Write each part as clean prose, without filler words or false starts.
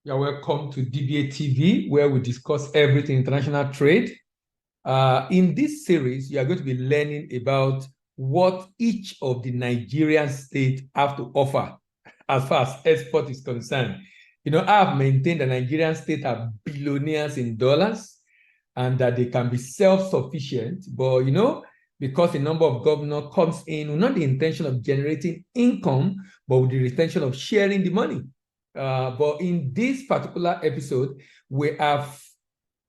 You're welcome to DBA TV, where we discuss everything international trade. In this series, you are going to be learning about what each of the Nigerian states have to offer as far as export is concerned. You know, I have maintained that Nigerian states are billionaires in dollars and that they can be self-sufficient, but you know, because the number of governors comes in with not the intention of generating income, but with the intention of sharing the money. But in this particular episode, we have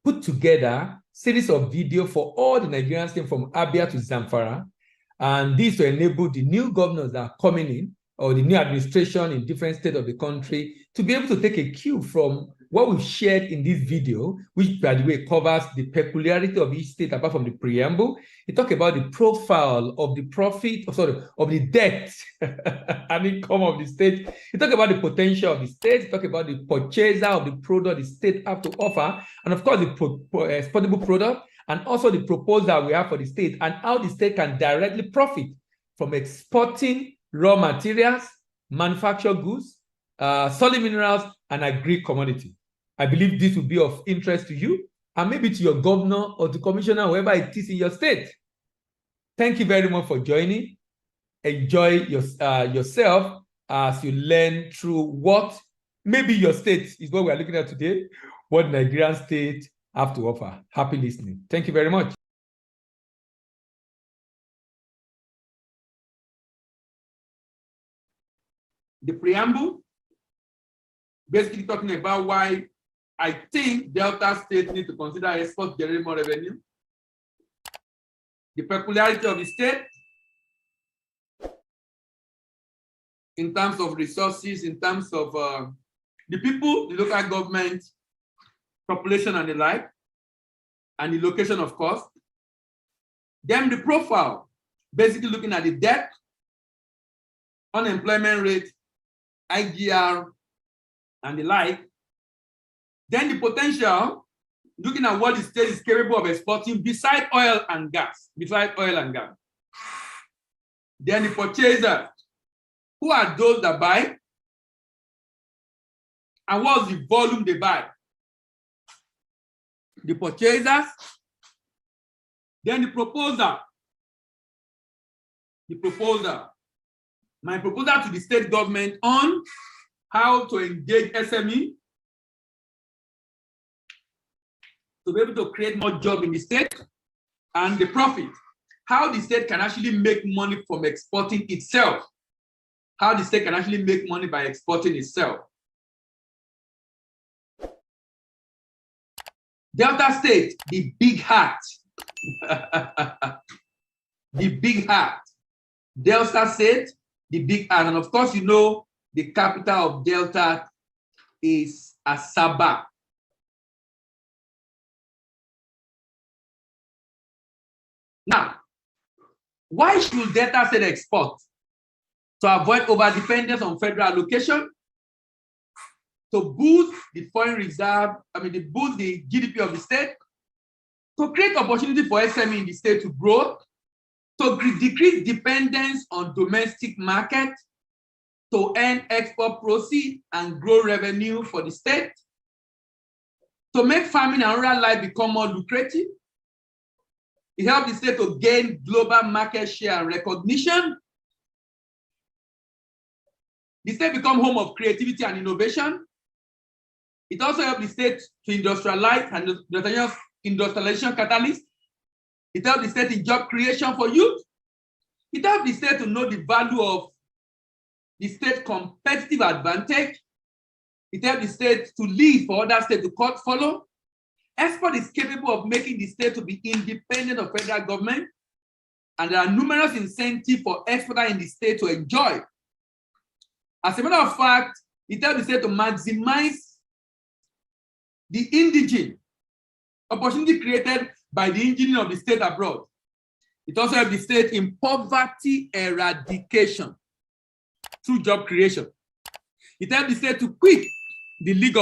put together a series of video for all the Nigerian states from Abia to Zamfara. And this will enable the new governors that are coming in, or the new administration in different states of the country, to be able to take a cue from what we've shared in this video, which, by the way, covers the peculiarity of each state apart from the preamble. It talks about the profile of the profit, of the debt and income of the state. It talks about the potential of the state. It talks about the purchaser of the product the state have to offer, and of course, the exportable product, and also the proposal we have for the state, and how the state can directly profit from exporting raw materials, manufactured goods, solid minerals, and agri-commodity. I believe this will be of interest to you and maybe to your governor or the commissioner, whoever it is in your state. Thank you very much for joining. Enjoy yourself as you learn through what maybe your state is what we are looking at today, what Nigerian state have to offer. Happy listening. Thank you very much. The preamble, basically talking about why I think Delta states need to consider export generating more revenue, the peculiarity of the state in terms of resources, in terms of the people, the local government, population and the like, and the location, of course. Then the profile, basically looking at the debt, unemployment rate, IGR, and the like. Then the potential, looking at what the state is capable of exporting beside oil and gas, Then the purchaser, who are those that buy? And what's the volume they buy? The purchasers. Then the proposer. My proposal to the state government on how to engage SME to be able to create more jobs in the state, and the profit, how the state can actually make money from exporting itself, how the state can actually make money by exporting itself. Delta State, the big heart. The big heart. Delta State, the big heart. And of course, you know, the capital of Delta is Asaba. Now, why should Delta State export? To avoid over-dependence on federal allocation, to boost the foreign reserve, to boost the GDP of the state, to create opportunity for SME in the state to grow, to decrease dependence on domestic market, to earn export proceeds and grow revenue for the state, to make farming and rural life become more lucrative. It helps the state to gain global market share and recognition. The state becomes home of creativity and innovation. It also helps the state to industrialize and industrialization catalyst. It helps the state in job creation for youth. It helps the state to know the value of the state competitive advantage. It helps the state to lead for other states to follow. Export is capable of making the state to be independent of federal government, and there are numerous incentives for exporters in the state to enjoy. As a matter of fact, it helps the state to maximize the indigenous opportunity created by the engineering of the state abroad. It also helps the state in poverty eradication through job creation. It helps the state to quit the league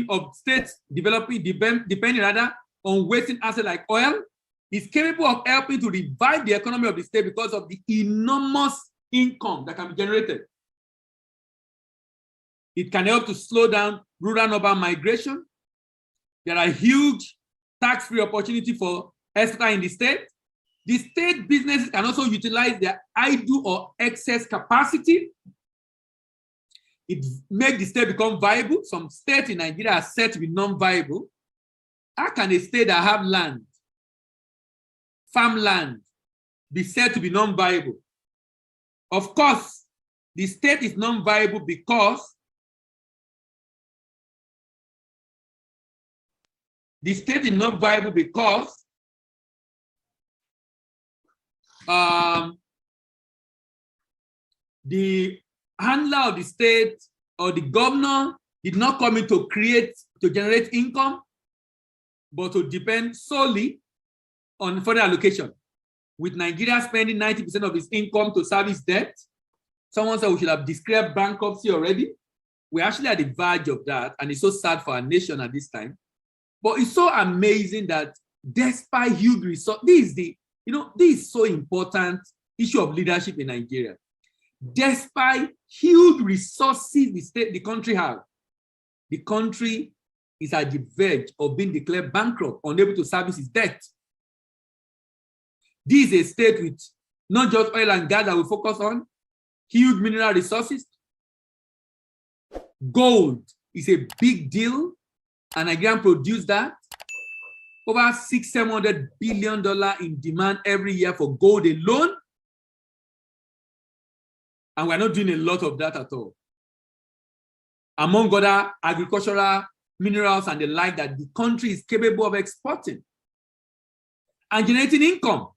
of states depending rather on wasting assets like oil. Is capable of helping to revive the economy of the state because of the enormous income that can be generated. It can help to slow down rural and urban migration. There are huge tax-free opportunities for exporters in the state. The state businesses can also utilize their idle or excess capacity. It makes the state become viable. Some states in Nigeria are said to be non-viable. How can a state that have land, farmland, be said to be non-viable? Of course, the state is non-viable because the handler of the state or the governor did not come in to generate income, but to depend solely on federal allocation. With Nigeria spending 90% of its income to service debt, someone said we should have declared bankruptcy already. We're actually at the verge of that, and it's so sad for our nation at this time. But it's so amazing that despite huge resources, this is so important issue of leadership in Nigeria. Despite huge resources the country have, the country is at the verge of being declared bankrupt, unable to service its debt. This is a state with not just oil and gas that we focus on, huge mineral resources. Gold is a big deal, and Nigeria produce that. Over $600–700 billion in demand every year for gold alone. And we're not doing a lot of that at all. Among other agricultural minerals and the like that the country is capable of exporting and generating income.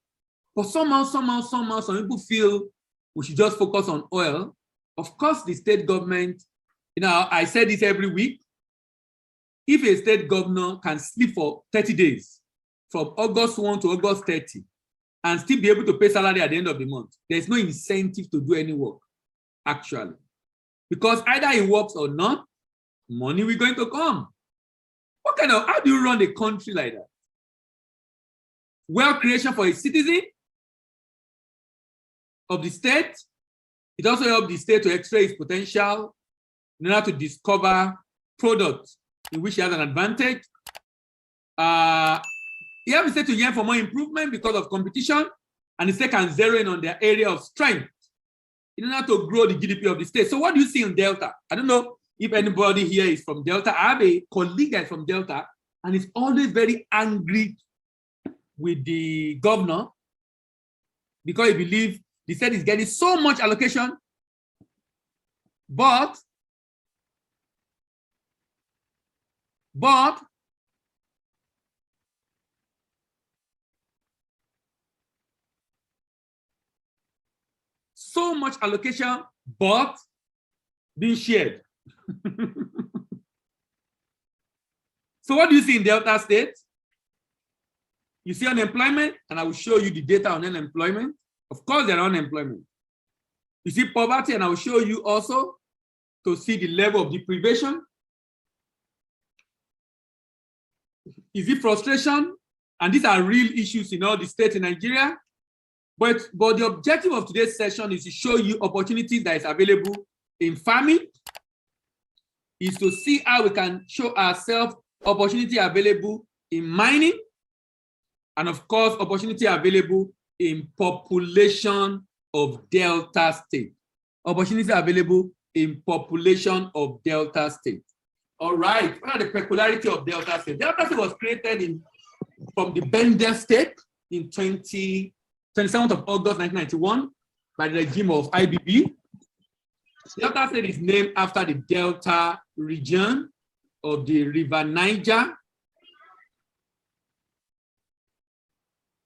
But somehow, some people feel we should just focus on oil. Of course, the state government, I say this every week, if a state governor can sleep for 30 days, from August 1 to August 30, and still be able to pay salary at the end of the month, there's no incentive to do any work, actually. Because either it works or not, money will going to come. How do you run a country like that? Wealth creation for a citizen of the state. It also helps the state to extract its potential in order to discover products in which it has an advantage. You have the state to yearn for more improvement because of competition, and the state can zero in on their area of strength in order to grow the GDP of the state. So what do you see in Delta? I don't know if anybody here is from Delta. I have a colleague that's from Delta, and is always very angry with the governor because he believes the state is getting so much allocation, but so much allocation, but being shared. So what do you see in Delta State? You see unemployment, and I will show you the data on unemployment. Of course, there are unemployment. You see poverty, and I will show you also to see the level of deprivation. Is it frustration? And these are real issues in all the states in Nigeria. But the objective of today's session is to show you opportunities that is available in farming, is to see how we can show ourselves opportunity available in mining, and of course, opportunity available in population of Delta State. Opportunity available in population of Delta State. All right, what are the peculiarities of Delta State? Delta State was created from the Bender State in 27th of August 1991 by the regime of IBB. Delta State is named after the Delta region of the River Niger.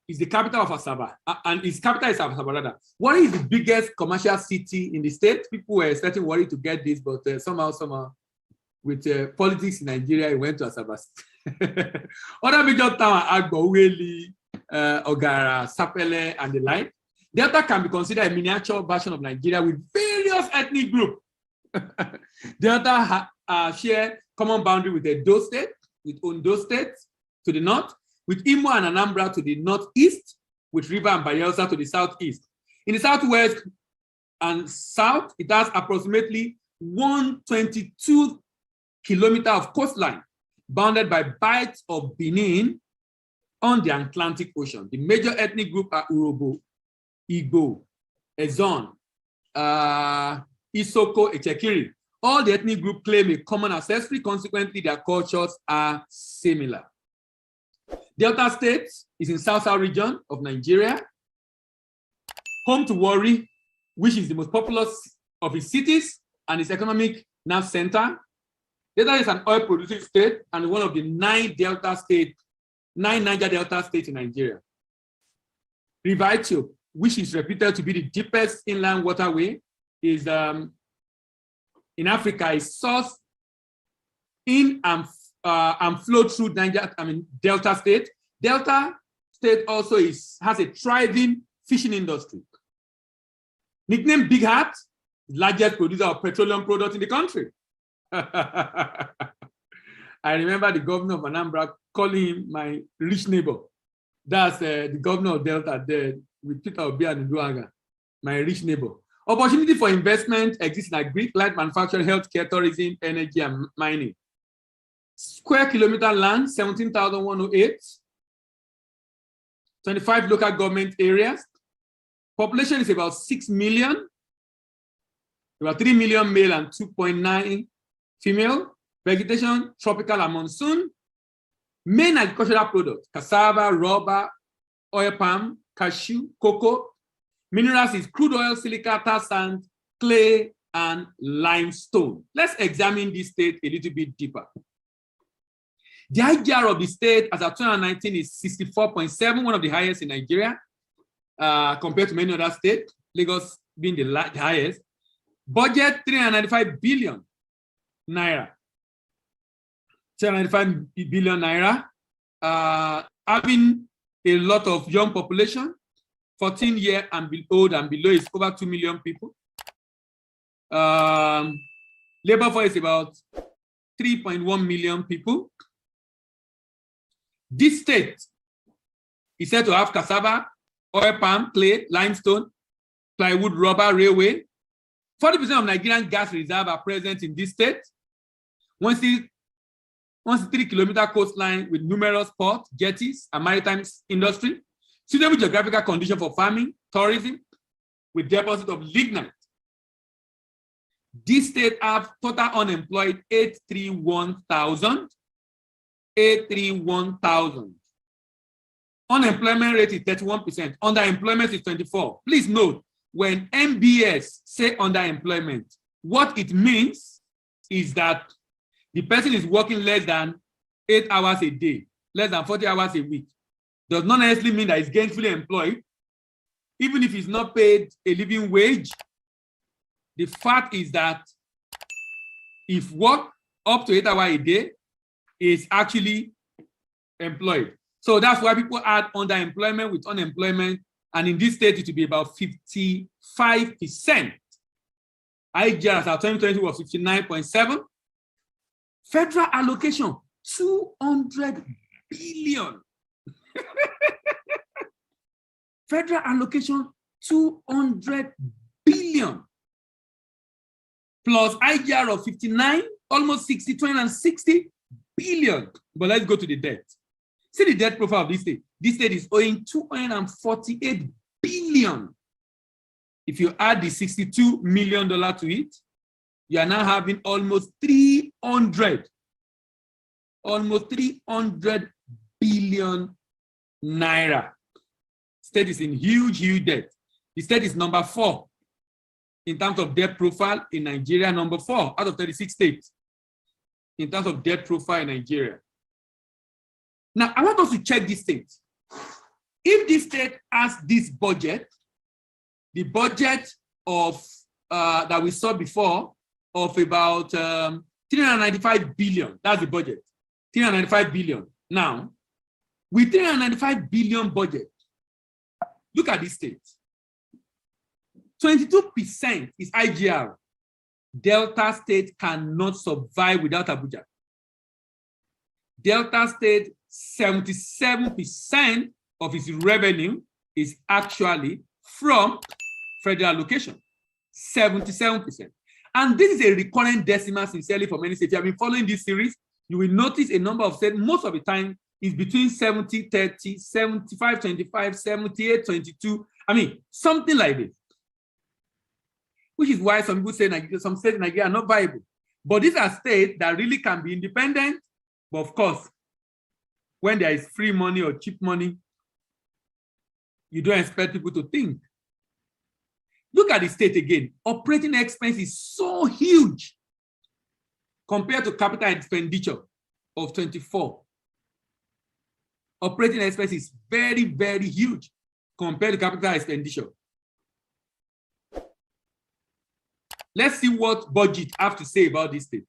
It's the capital of Asaba, and its capital is Asaba rather. What is the biggest commercial city in the state? People were expecting worried to get this, but somehow, with politics in Nigeria, it went to Asaba. Other major towns are Agbo, Ueli, Ogara, Sapele, and the like. Delta can be considered a miniature version of Nigeria with various ethnic groups. Delta share common boundary with Edo State, with Ondo State to the north, with Imo and Anambra to the northeast, with River and Bayelsa to the southeast. In the southwest and south, it has approximately 122 kilometers of coastline bounded by Bight of Benin on the Atlantic Ocean. The major ethnic group are Urhobo, Igbo, Ezon, Isoko, Echekiri. All the ethnic groups claim a common ancestry. Consequently, their cultures are similar. Delta State is in South region of Nigeria, home to Warri, which is the most populous of its cities and its economic nerve center. Delta is an oil-producing state and one of the nine Niger Delta states in Nigeria. River Ethiopia, which is reputed to be the deepest inland waterway, is in Africa, is sourced in and flow through Delta State. Delta State also has a thriving fishing industry. Nicknamed Big Hat, largest producer of petroleum products in the country. I remember the governor of Anambra calling him my rich neighbor. That's the governor of Delta there with Peter Obi and Nduaga, my rich neighbor. Opportunity for investment exists in agri, light manufacturing, healthcare, tourism, energy, and mining. Square kilometer land, 17,108. 25 local government areas. Population is about 6 million. About 3 million male and 2.9 female. Vegetation, tropical and monsoon. Main agricultural products, cassava, rubber, oil palm, cashew, cocoa. Minerals is crude oil, silica, tar sand, clay, and limestone. Let's examine this state a little bit deeper. The IGR of the state as of 2019 is 64.7, one of the highest in Nigeria, compared to many other states, Lagos being the highest. Budget 395 billion naira. 395 billion naira. Having a lot of young population, 14 years and old and below is over 2 million people. Labor force is about 3.1 million people. This state is said to have cassava, oil palm, clay, limestone, plywood, rubber, railway. 40% of Nigerian gas reserves are present in this state. 163-kilometer coastline with numerous ports, jetties, and maritime industry. Suitable geographical condition for farming, tourism, with deposit of lignite. This state have total unemployed 831,000. 831,000. Unemployment rate is 31%. Underemployment is 24%. Please note, when MBS say underemployment, what it means is that the person is working less than 8 hours a day, less than 40 hours a week. Does not necessarily mean that he's gainfully employed. Even if he's not paid a living wage, the fact is that if work up to 8 hours a day is actually employed. So that's why people add underemployment with unemployment. And in this state, it will be about 55%. IGR as of 2020 was 59.7. Federal allocation, 200 billion. Federal allocation, 200 billion. Plus IGR of 59, almost 60, 260 billion. But let's go to the debt. See the debt profile of this state. This state is owing 248 billion. If you add the $62 million to it, you are now having almost 300 billion naira. State is in huge debt. The state is number 4 in terms of debt profile in Nigeria, number 4 out of 36 states in terms of debt profile in Nigeria. Now, I want us to check this state. If this state has this budget, the budget of that we saw before of about 395 billion, that's the budget, 395 billion. Now, with 395 billion budget, look at this state. 22% is IGR. Delta State cannot survive without Abuja. Delta State, 77% of its revenue is actually from federal allocation. 77%. And this is a recurrent decimal sincerely for many states. If you have been following this series, you will notice a number of states, most of the time, is between 70-30, 75-25, 78-22. I mean, something like this. Which is why some people say some states in Nigeria are not viable. But these are states that really can be independent. But of course, when there is free money or cheap money, you don't expect people to think. Look at the state again. Operating expense is so huge compared to capital expenditure of 24. Operating expense is very, very huge compared to capital expenditure. Let's see what budget have to say about this state.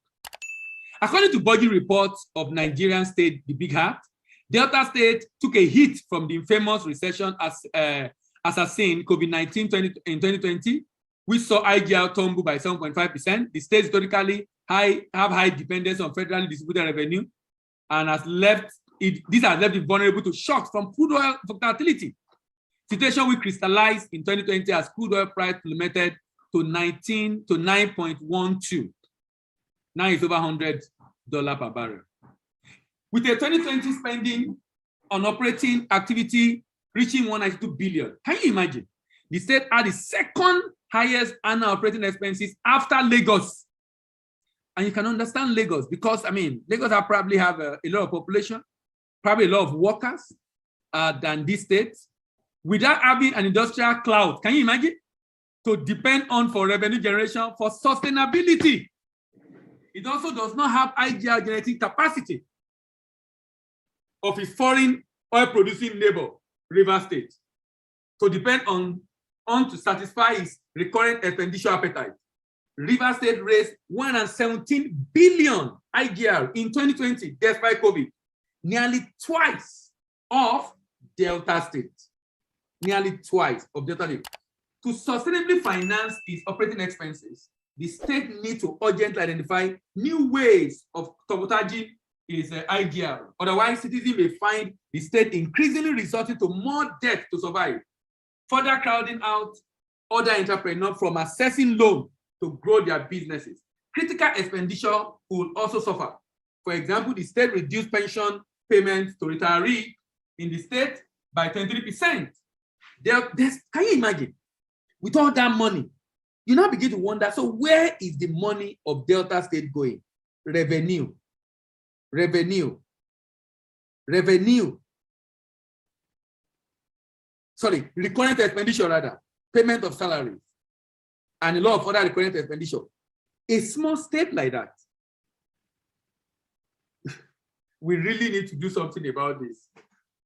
According to budget reports of Nigerian state, the Big Heart, Delta State took a hit from the infamous recession assassin COVID-19 in 2020, which saw IGR tumble by 7.5%. The state historically have high dependence on federally distributed revenue, and this has left it vulnerable to shocks from crude oil volatility. Situation will crystallize in 2020 as crude oil price plummeted to 9.12. Now it's over $100 per barrel. With a 2020 spending on operating activity reaching 192 billion. Can you imagine? The state had the second highest annual operating expenses after Lagos. And you can understand Lagos because, I mean, Lagos probably have a lot of population, probably a lot of workers than this state. Without having an industrial cloud, can you imagine? To depend on for revenue generation for sustainability. It also does not have IGR generating capacity of its foreign oil producing neighbor, River State, to depend on to satisfy its recurrent expenditure appetite. River State raised 117 billion IGR in 2020, despite COVID, nearly twice of Delta State. Nearly twice of Delta State. To sustainably finance its operating expenses, the state needs to urgently identify new ways of sabotaging its IGR. Otherwise, citizens may find the state increasingly resorting to more debt to survive, further crowding out other entrepreneurs from accessing loans to grow their businesses. Critical expenditure will also suffer. For example, the state reduced pension payments to retirees in the state by 23%. Can you imagine? With all that money, you now begin to wonder, so where is the money of Delta State going? Revenue. Sorry, recurrent expenditure rather, payment of salaries, and a lot of other recurrent expenditure. A small state like that, we really need to do something about this.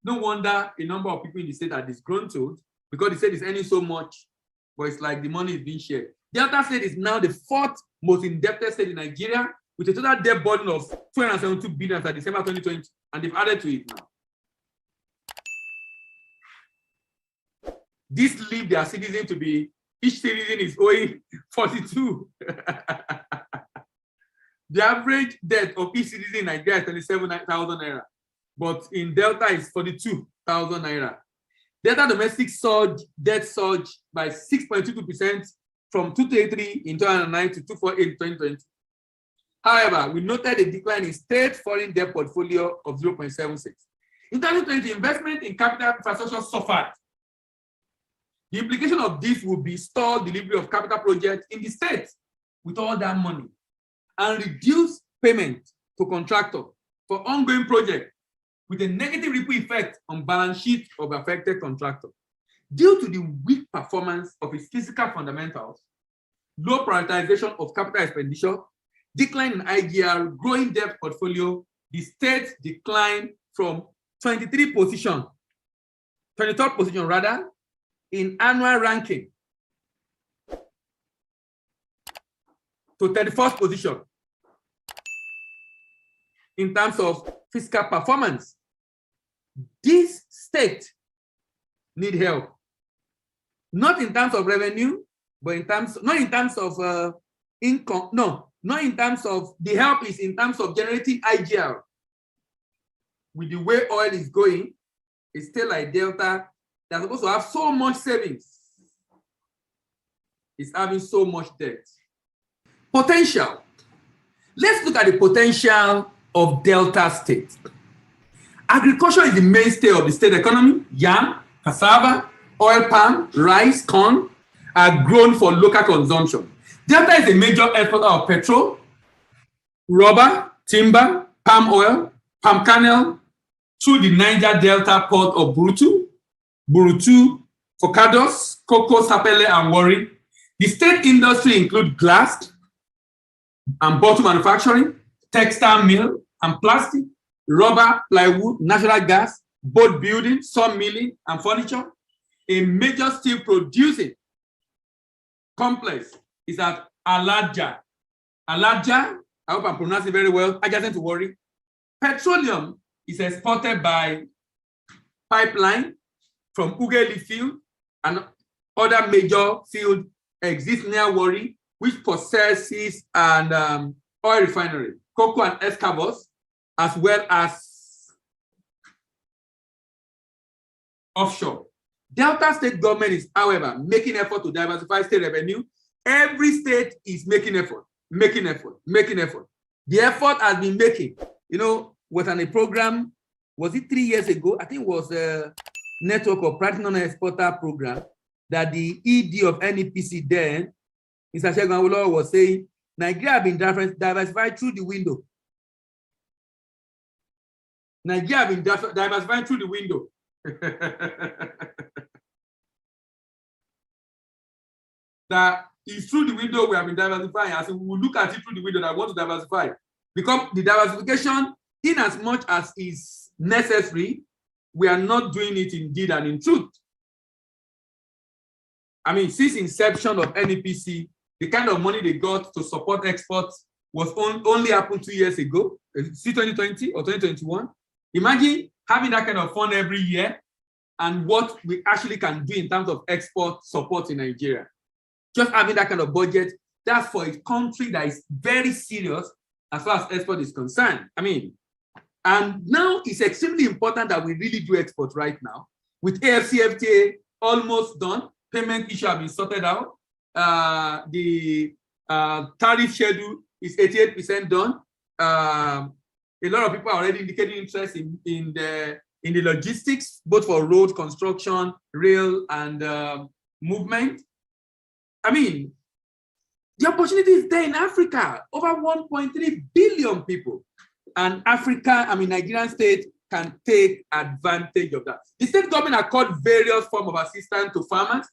No wonder a number of people in the state are disgruntled because the state is earning so much, but it's like the money is being shared. Delta State is now the fourth most indebted state in Nigeria with a total debt burden of 272 billion at December 2020, and they've added to it now. This leaves their citizens to be, each citizen is owing 42. The average debt of each citizen in Nigeria is 27,000 naira, but in Delta is 42,000 naira. Delta domestic debt surged by 6.22% from 233 in 2009 to 248 in 2020. However, we noted a decline in state foreign debt portfolio of 0.76. In 2020, investment in capital infrastructure suffered. The implication of this will be stalled delivery of capital projects in the state with all that money and reduce payment to contractor for ongoing projects with a negative ripple effect on balance sheet of affected contractor. Due to the weak performance of its physical fundamentals, low prioritization of capital expenditure, decline in IGR, growing debt portfolio, the state declined from 23rd position rather, in annual ranking to 31st position in terms of fiscal performance. This state need help, not in terms of revenue, but not in terms of income. No, not in terms of the help is in terms of generating IGR. With the way oil is going, it's still like Delta. They're supposed to have so much savings. It's having so much debt. Potential. Let's look at the potential of Delta State. Agriculture is the mainstay of the state economy. Yam, cassava, oil palm, rice, corn are grown for local consumption. Delta is a major exporter of petrol, rubber, timber, palm oil, palm kernel through the Niger Delta port of Burutu, Focados, Cocoa, Sapele, and Warri. The state industry includes glass and bottle manufacturing, textile mill and plastic, rubber, plywood, natural gas, boat building, saw milling, and furniture. A major steel producing complex is at Alaja. Alaja, I hope I'm pronouncing very well, adjacent to Warri. Petroleum is exported by pipeline from Ugeli field, and other major field exists near Warri, which possesses an oil refinery, cocoa and escavos, as well as offshore. Delta state government is, however, making effort to diversify state revenue. Every state is making effort. The effort has been making, was on a program, was it 3 years ago? I think it was a network of private non-exporter program that the ED of NEPC then, Mr. Segun Awolowo, was saying, Nigeria have been diversified through the window. Nigeria have been diversified through the window. That is through the window we have been diversifying. As we will look at it through the window that we want to diversify. Because the diversification, in as much as is necessary, we are not doing it in deed and in truth. I mean, since inception of NEPC, the kind of money they got to support exports was only happened 2 years ago, 2020 or 2021. Imagine having that kind of fund every year and what we actually can do in terms of export support in Nigeria. Just having that kind of budget, that's for a country that is very serious as far as export is concerned. I mean, and now it's extremely important that we really do export right now. With AFCFTA almost done, payment issue have been sorted out. The tariff schedule is 88% done. A lot of people are already indicating interest in the logistics, both for road construction, rail, and movement. I mean, the opportunity is there in Africa. Over 1.3 billion people. And Africa, Nigerian state can take advantage of that. The state government has called various forms of assistance to farmers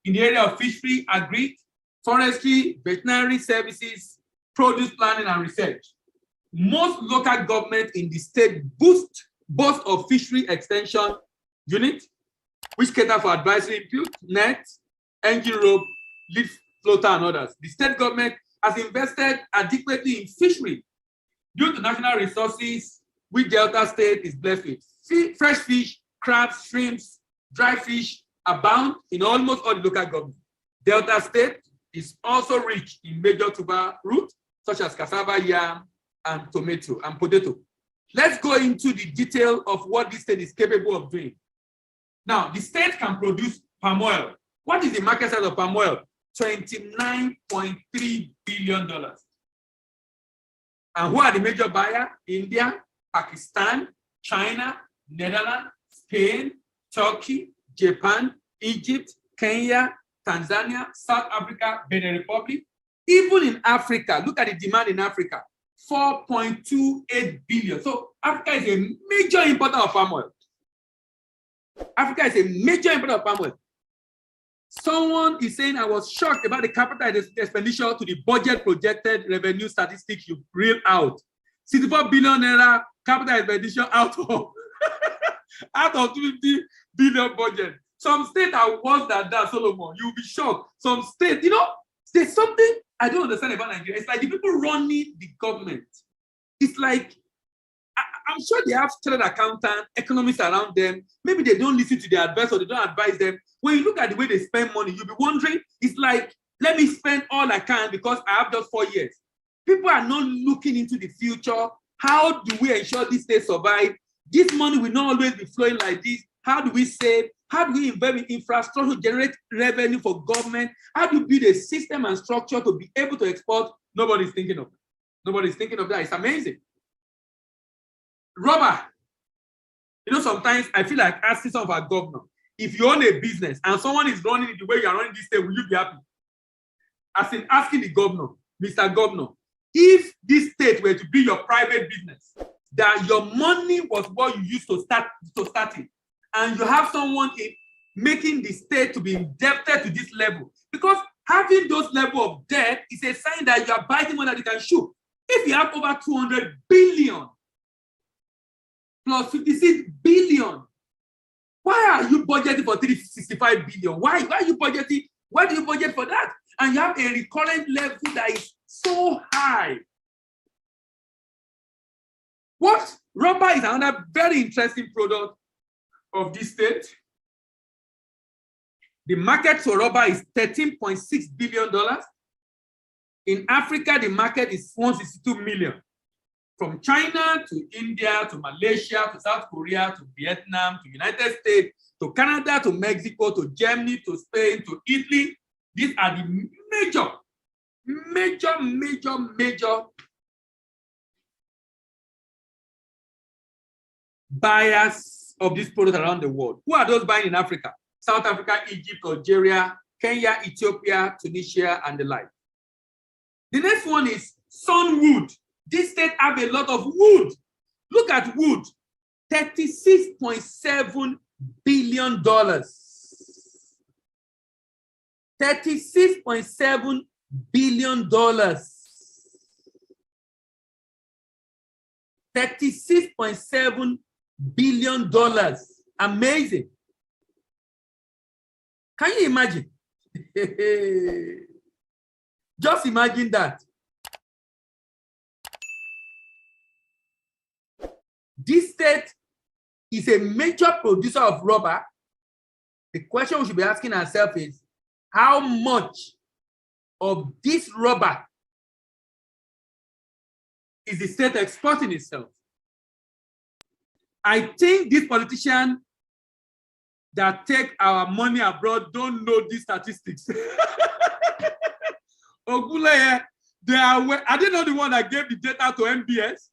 in the area of fishery, agri, forestry, veterinary services, produce planning, and research. Most local government in the state boast of fishery extension unit, which cater for advisory input, net, engine rope, lead floater, and others. The state government has invested adequately in fishery due to national resources, which Delta State is blessed with. Fresh fish, crabs, shrimps, dry fish abound in almost all the local governments. Delta State is also rich in major tuber roots, such as cassava, yam, and tomato and potato. Let's go into the detail of what this state is capable of doing. Now, the state can produce palm oil. What is the market size of palm oil? $29.3 billion. And who are the major buyers? India, Pakistan, China, Netherlands, Spain, Turkey, Japan, Egypt, Kenya, Tanzania, South Africa, Benin Republic. Even in Africa, look at the demand in Africa, 4.28 billion. So Africa is a major importer of palm oil. Africa is a major importer of palm oil. Someone is saying, I was shocked about the capital expenditure to the budget projected revenue statistics you read out. 64 billion naira capital expenditure out of 250 billion budget. Some states are worse than that, Solomon. You'll be shocked. Some states, there's something I don't understand about Nigeria. It's like the people running the government. It's like, I'm sure they have chartered accountants, economists around them. Maybe they don't listen to their advice or they don't advise them. When you look at the way they spend money, you'll be wondering, it's like, let me spend all I can because I have just 4 years. People are not looking into the future. How do we ensure this state survive? This money will not always be flowing like this. How do we save? How do we invest in infrastructure to generate revenue for government? How do you build a system and structure to be able to export Nobody's thinking of that. Nobody's thinking of that. It's amazing. Rubber. You know, sometimes I feel like asking some of our governors, if you own a business and someone is running it the way you are running this state, will you be happy? As in asking the governor, Mr. Governor, if this state were to be your private business, that your money was what you used to start it, and you have someone in making the state to be indebted to this level, because having those level of debt is a sign that you are biting more than you can chew. If you have over 200 billion plus 56 billion, why are you budgeting for 365 billion? Why are you budgeting? Why do you budget for that? And you have a recurrent level that is so high. What? Rubber is another very interesting product of this state. The market for rubber is $13.6 billion. In Africa, the market is 162 million. From China to India to Malaysia to South Korea to Vietnam to United States to Canada to Mexico to Germany to Spain to Italy. These are the major buyers of this product around the world. Who are those buying in Africa? South Africa, Egypt, Algeria, Kenya, Ethiopia, Tunisia, and the like. The next one is sunwood. This state have a lot of wood. Look at wood, $36.7 billion. $36.7 billion. $36.7 billion. Amazing. Can you imagine? Just imagine that. This state is a major producer of rubber. The question we should be asking ourselves is, how much of this rubber is the state exporting itself? I think these politicians that take our money abroad don't know these statistics. Oguleye, are they not the one that gave the data to MBS?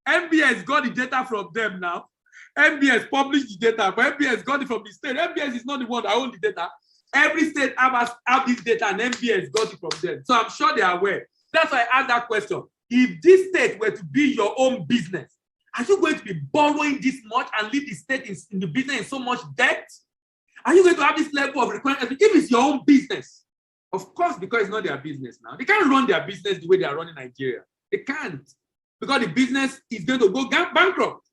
MBS got the data from them now. MBS published the data, but MBS got it from the state. MBS is not the one that owns the data. Every state have this data, and MBS got it from them. So I'm sure they are aware. That's why I asked that question. If this state were to be your own business, are you going to be borrowing this much and leave the state in the business in so much debt? Are you going to have this level of requirement? If it's your own business, of course, because it's not their business now. They can't run their business the way they are running Nigeria. They can't. Because the business is going to go bankrupt.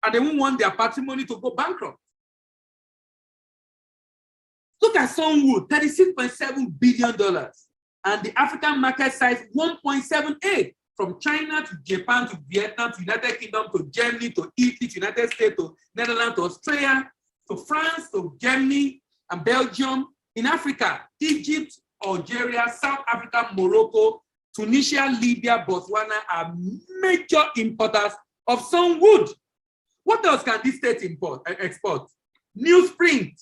And they won't want their patrimony to go bankrupt. Look at sunwood, $36.7 billion. And the African market size, 1.78. From China to Japan to Vietnam to United Kingdom to Germany to Italy to United States to Netherlands to Australia to France to Germany and Belgium. In Africa, Egypt, Algeria, South Africa, Morocco, Tunisia, Libya, Botswana are major importers of sunwood. What else can this state export? Newsprint.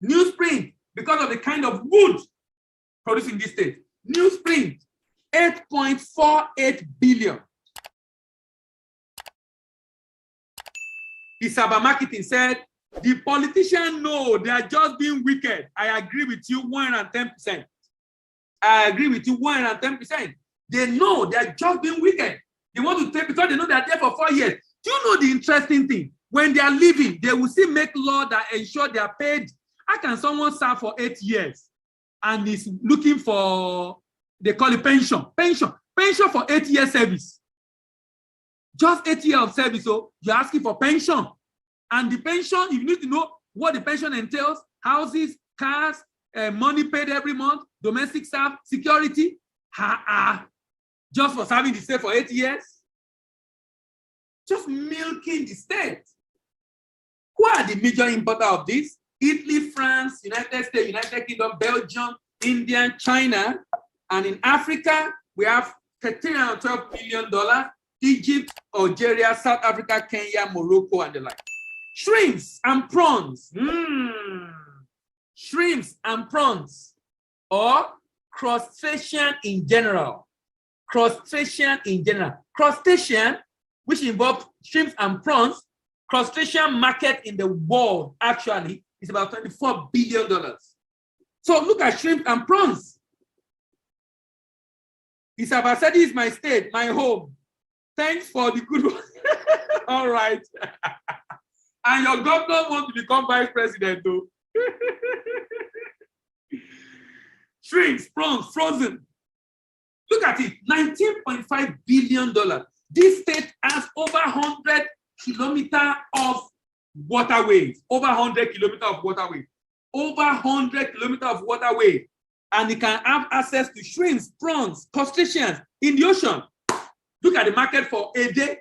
Newsprint, because of the kind of wood produced in this state. Newsprint, 8.48 billion. Isaba Marketing said, the politicians know they are just being wicked. I agree with you 110%. I agree with you 110%. They know they are just being wicked. They want to take, because they know they are there for 4 years. Do you know the interesting thing? When they are leaving, they will still make law that ensure they are paid. How can someone serve for 8 years and is looking for, they call it pension for 8 years service? Just 8 years of service, so you're asking for pension. And the pension, you need to know what the pension entails: houses, cars, money paid every month, domestic staff, security. Just for serving the state for 8 years? Just milking the state. Who are the major importers of this? Italy, France, United States, United Kingdom, Belgium, India, China. And in Africa, we have $1312 million. Egypt, Algeria, South Africa, Kenya, Morocco, and the like. Shrimps and prawns. Shrimps and prawns, or crustacean in general. crustacean in general. Crustacean, which involves shrimps and prawns, crustacean market in the world actually is about $24 billion. So look at shrimp and prawns. Isabasadi is my state, my home. Thanks for the good one. All right. And your governor wants to become vice president, though. Shrimps, prawns, frozen. Look at it, $19.5 billion. This state has over 100 kilometers of waterways. Over 100 kilometers of waterways. Over 100 kilometers of waterway. And it can have access to shrimps, prawns, crustaceans in the ocean. Look at the market for a day.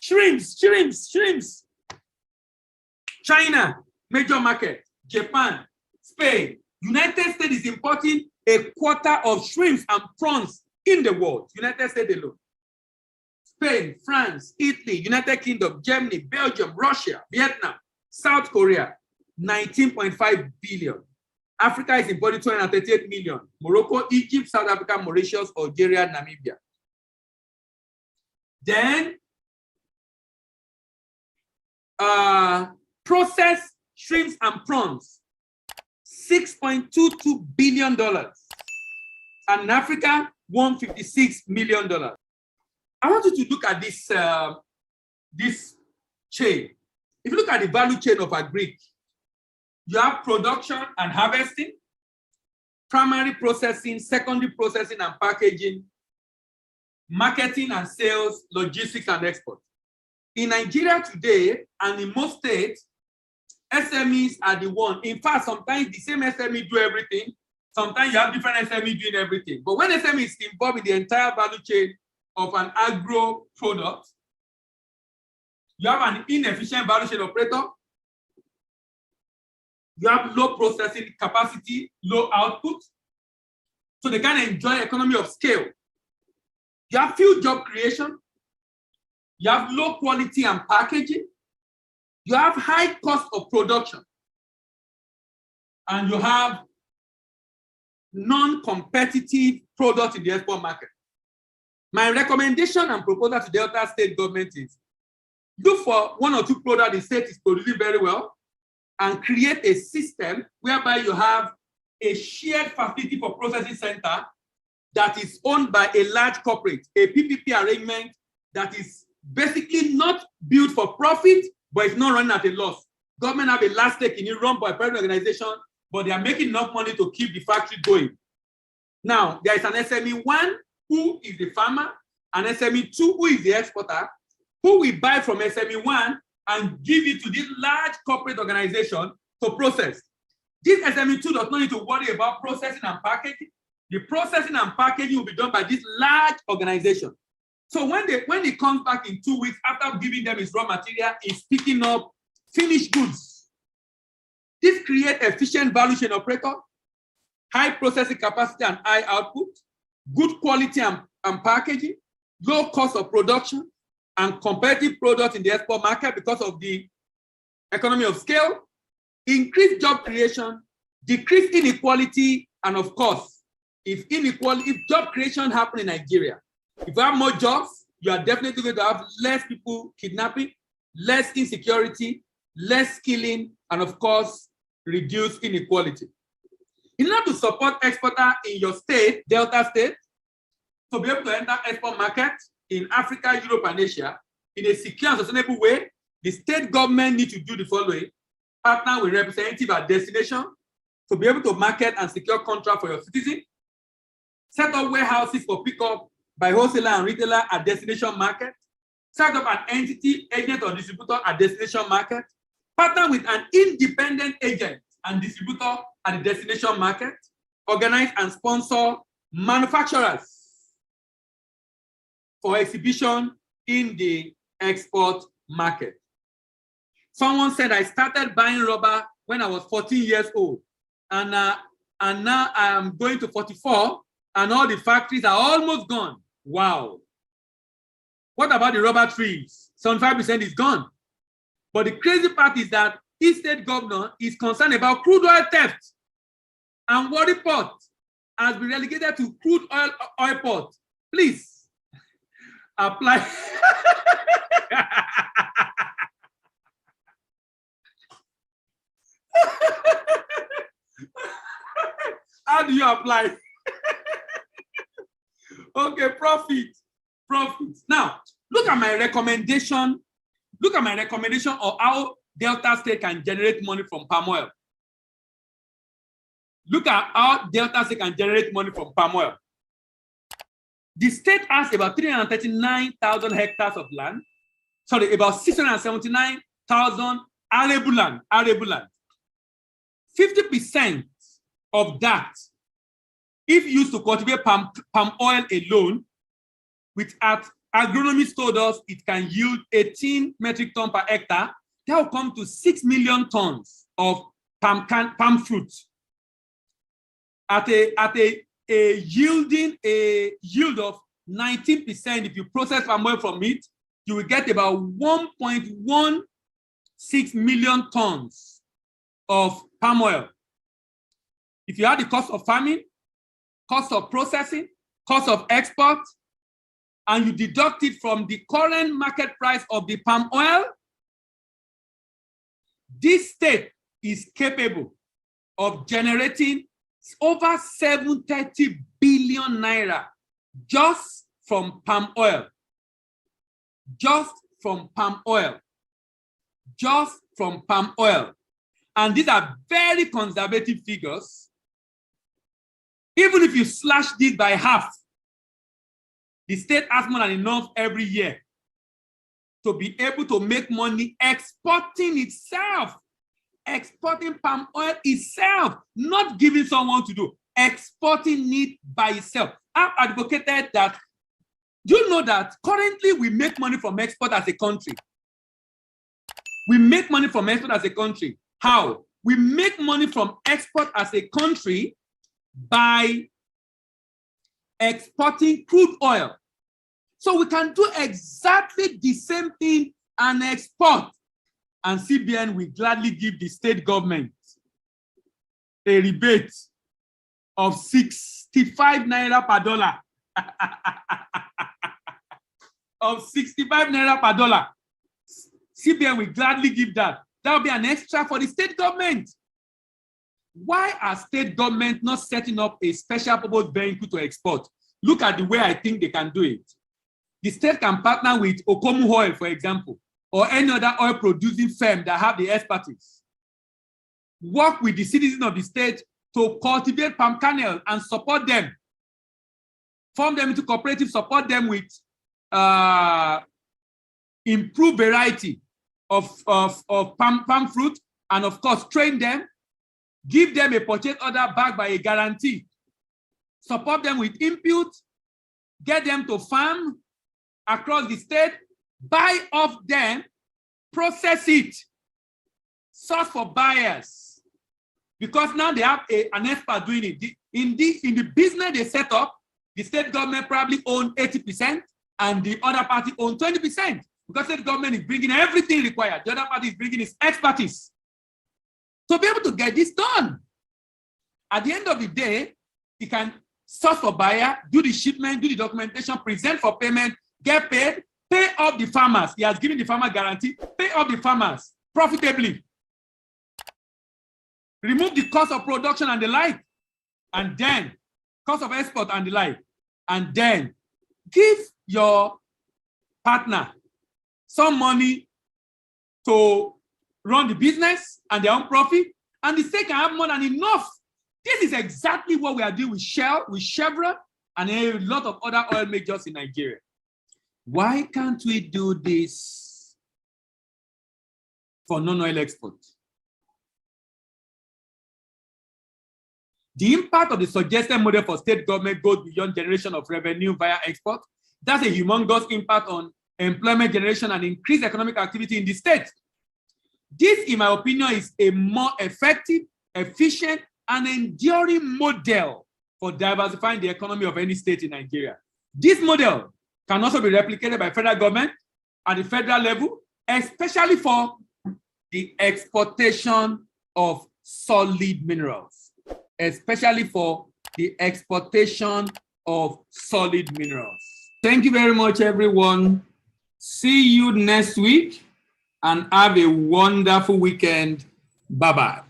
Shrimps. China, major market. Japan, Spain. United States is importing a quarter of shrimps and prawns in the world. United States alone. Spain, France, Italy, United Kingdom, Germany, Belgium, Russia, Vietnam, South Korea, 19.5 billion. Africa is importing 238 million. Morocco, Egypt, South Africa, Mauritius, Algeria, Namibia. Then, processed shrimps and prawns, $6.22 billion. And in Africa, $156 million. I want you to look at this, this chain. If you look at the value chain of agri, you have production and harvesting, primary processing, secondary processing and packaging, marketing and sales, logistics and export. In Nigeria today, and in most states, SMEs are the one. In fact, sometimes the same SME do everything. Sometimes you have different SME doing everything. But when SME is involved in the entire value chain of an agro product, you have an inefficient value chain operator. You have low processing capacity, low output. So they can enjoy economy of scale. You have few job creation. You have low quality and packaging. You have high cost of production. And you have non-competitive products in the export market. My recommendation and proposal to Delta State government is look for one or two products the state is producing very well and create a system whereby you have a shared facility for processing center that is owned by a large corporate, a PPP arrangement that is basically not built for profit, but it's not running at a loss. Government have a large stake in it, run by a private organization, but they are making enough money to keep the factory going. Now, there is an SME1 who is the farmer, and SME2 who is the exporter, who will buy from SME1 and give it to this large corporate organization to process. This SME2 does not need to worry about processing and packaging. The processing and packaging will be done by this large organization. So when it comes back in 2 weeks, after giving them its raw material, it's picking up finished goods. This creates efficient value chain operator, high processing capacity and high output, good quality and packaging, low cost of production, and competitive products in the export market because of the economy of scale, increased job creation, decreased inequality, and of course, if job creation happens in Nigeria, if you have more jobs, you are definitely going to have less people kidnapping, less insecurity, less skilling, and of course, reduce inequality. In order to support exporter in your state, Delta State, to be able to enter export market in Africa, Europe, and Asia in a secure and sustainable way, the state government needs to do the following: partner with representative at destination to be able to market and secure contract for your citizen, set up warehouses for pickup by wholesaler and retailer at destination market, set up an entity, agent or distributor at destination market, partner with an independent agent and distributor at the destination market, organize and sponsor manufacturers for exhibition in the export market. Someone said I started buying rubber when I was 14 years old, and now I am going to 44, and all the factories are almost gone. Wow. What about the rubber trees? 75% is gone. But the crazy part is that each state governor is concerned about crude oil theft. and Warri Port has been relegated to crude oil port. Please apply. How do you apply? Okay, profit. Now, look at my recommendation. Look at my recommendation of how Delta State can generate money from palm oil. Look at how Delta State can generate money from palm oil. The state has about 339,000 hectares of land. Sorry, about 679,000 arable land. 50% of that, if used to cultivate palm oil alone, which agronomists told us it can yield 18 metric tons per hectare, that will come to 6 million tons of palm fruit at a yield of 19%. If you process palm oil from it, you will get about 1.16 million tons of palm oil. If you add the cost of farming, cost of processing, cost of export, and you deduct it from the current market price of the palm oil, this state is capable of generating over 730 billion naira just from palm oil. Just from palm oil. Just from palm oil. And these are very conservative figures. Even if you slash this by half, the state has more than enough every year to be able to make money exporting itself. Exporting palm oil itself, not giving someone to do, exporting it by itself. I've advocated that. Do you know that currently we make money from export as a country? We make money from export as a country. How? We make money from export as a country by exporting crude oil. So we can do exactly the same thing and export. And CBN will gladly give the state government a rebate of 65 naira per dollar. Of 65 naira per dollar. CBN will gladly give that. That will be an extra for the state government. Why are state government not setting up a special purpose vehicle to export? Look at the way I think they can do it. The state can partner with Okomu Oil, for example, or any other oil producing firm that have the expertise. Work with the citizens of the state to cultivate palm kernel and support them. Form them into cooperatives, support them with improved variety of palm fruit, and of course, train them, give them a purchase order backed by a guarantee, support them with input, get them to farm across the state, buy off them, process it, source for buyers. Because now they have an expert doing it. In the business they set up, the state government probably owns 80% and the other party owns 20%. Because the state government is bringing everything required. The other party is bringing its expertise. To be able to get this done. At the end of the day, you can source for buyer, do the shipment, do the documentation, present for payment, get paid, pay off the farmers. He has given the farmer guarantee, pay off the farmers profitably. Remove the cost of production and the like, and then cost of export and the like, and then give your partner some money to run the business and their own profit, and the state can have more than enough. This is exactly what we are doing with Shell, with Chevron, and a lot of other oil majors in Nigeria. Why can't we do this for non-oil export? The impact of the suggested model for state government goes beyond generation of revenue via export. That's a humongous impact on employment generation and increased economic activity in the state. This, in my opinion, is a more effective, efficient, and enduring model for diversifying the economy of any state in Nigeria. This model can also be replicated by federal government at the federal level, especially for the exportation of solid minerals. especially for the exportation of solid minerals. Thank you very much, everyone. See you next week and have a wonderful weekend. Bye-bye.